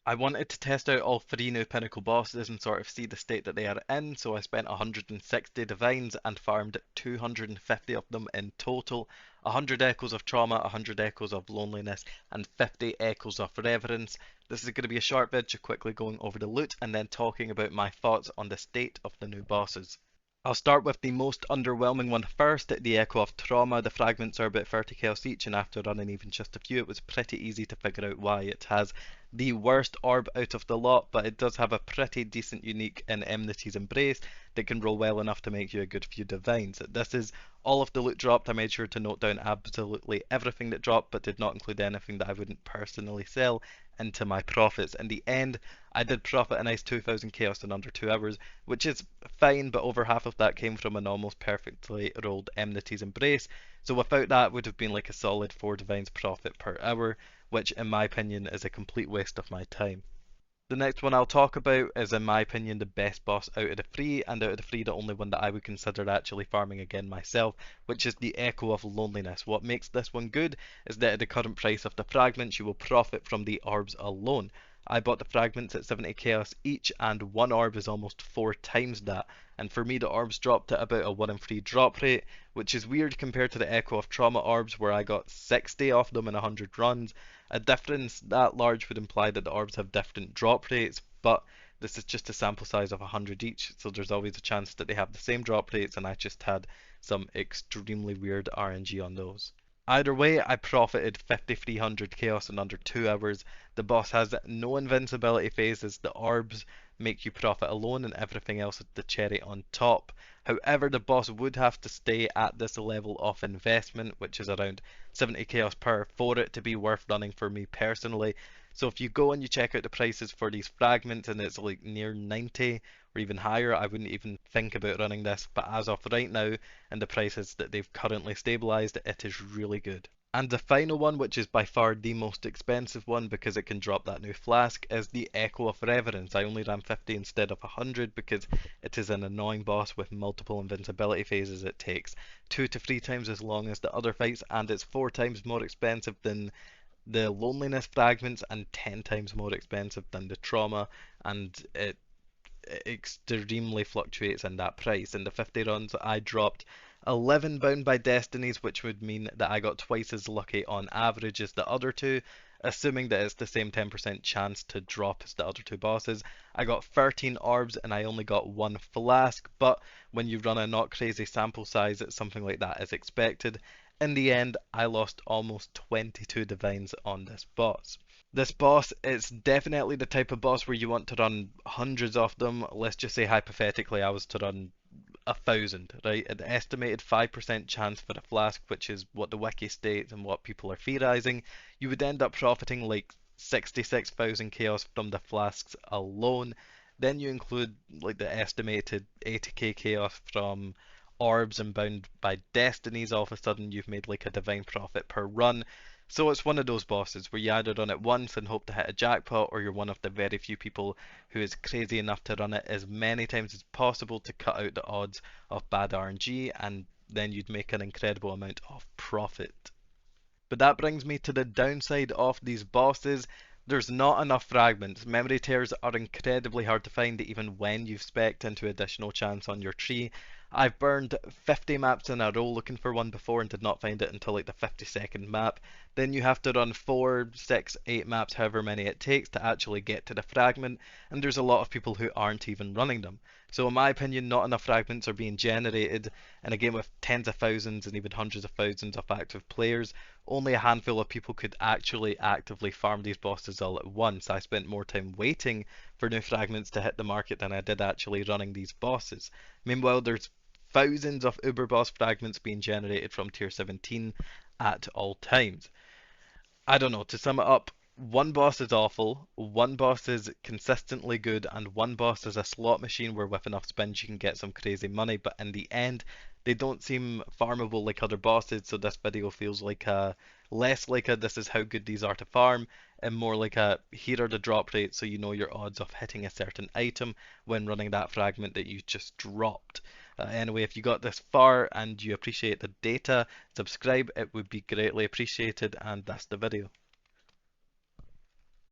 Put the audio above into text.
I wanted to test out all three new Pinnacle bosses and sort of see the state that they are in, so I spent 160 divines and farmed 250 of them in total. 100 echoes of trauma, 100 echoes of loneliness, and 50 echoes of reverence. This is going to be a short vid, just quickly going over the loot and then talking about my thoughts on the state of the new bosses. I'll start with the most underwhelming one first, the Echo of Trauma. The fragments are about 30 chaos each, and after running even just a few, it was pretty easy to figure out why. It has the worst orb out of the lot, but it does have a pretty decent unique in Enmity's Embrace that can roll well enough to make you a good few divines. This is all of the loot dropped. I made sure to note down absolutely everything that dropped, but did not include anything that I wouldn't personally sell into my profits. In the end, I did profit a nice 2000 chaos in under 2 hours, which is fine, but over half of that came from an almost perfectly rolled Enmity's Embrace. So without that would have been like a solid 4 divines profit per hour, which in my opinion is a complete waste of my time. The next one I'll talk about is, in my opinion, the best boss out of the three, and out of the three, the only one that I would consider actually farming again myself, which is the Echo of Loneliness. What makes this one good is that at the current price of the fragments, you will profit from the orbs alone. I bought the fragments at 70 chaos each, and one orb is almost 4 times that. And for me, the orbs dropped at about a 1 in 3 drop rate, which is weird compared to the Echo of Trauma orbs, where I got 60 of them in 100 runs. A difference that large would imply that the orbs have different drop rates, but this is just a sample size of 100 each, so there's always a chance that they have the same drop rates, and I just had some extremely weird RNG on those. Either way, I profited 5300 chaos in under 2 hours. The boss has no invincibility phases, the orbs make you profit alone, and everything else is the cherry on top. However, the boss would have to stay at this level of investment, which is around 70 chaos per, for it to be worth running for me personally. So if you go and you check out the prices for these fragments and it's like near 90 or even higher, I wouldn't even think about running this. But as of right now, and the prices that they've currently stabilized, it is really good. And the final one, which is by far the most expensive one because it can drop that new flask, is the Echo of Reverence. I only ran 50 instead of 100 because it is an annoying boss with multiple invincibility phases. It takes 2 to 3 times as long as the other fights, and it's 4 times more expensive than the Loneliness fragments and 10 times more expensive than the Trauma, and it extremely fluctuates in that price. In the 50 runs, I dropped 11 Bound by Destinies, which would mean that I got twice as lucky on average as the other two, assuming that it's the same 10% chance to drop as the other two bosses. I got 13 orbs and I only got one flask, but when you run a not crazy sample size, something like that is expected. In the end, I lost almost 22 divines on this boss. This boss is definitely the type of boss where you want to run hundreds of them. Let's just say hypothetically I was to run 1,000, right? An estimated 5% chance for a flask, which is what the wiki states and what people are theorizing. You would end up profiting like 66,000 chaos from the flasks alone. Then you include like the estimated 80k chaos from orbs and bound by destinies. All of a sudden you've made like a divine profit per run. So it's one of those bosses where you either run it once and hope to hit a jackpot, or you're one of the very few people who is crazy enough to run it as many times as possible to cut out the odds of bad RNG, and then you'd make an incredible amount of profit. But that brings me to the downside of these bosses. There's not enough fragments. Memory tears are incredibly hard to find even when you've spec'd into additional chance on your tree. I've burned 50 maps in a row looking for one before and did not find it until like the 52nd map. Then you have to run 4, 6, 8 maps, however many it takes to actually get to the fragment, and there's a lot of people who aren't even running them. So in my opinion, not enough fragments are being generated in a game with tens of thousands and even hundreds of thousands of active players. Only a handful of people could actually actively farm these bosses all at once. I spent more time waiting for new fragments to hit the market than I did actually running these bosses. Meanwhile, there's thousands of Uber boss fragments being generated from tier 17 at all times. I don't know, to sum it up, one boss is awful, one boss is consistently good, and one boss is a slot machine where with enough spins you can get some crazy money, but in the end, they don't seem farmable like other bosses, so this video feels like a less like a this is how good these are to farm, and more like a here are the drop rates so you know your odds of hitting a certain item when running that fragment that you just dropped. Anyway, if you got this far and you appreciate the data, subscribe, it would be greatly appreciated, and that's the video.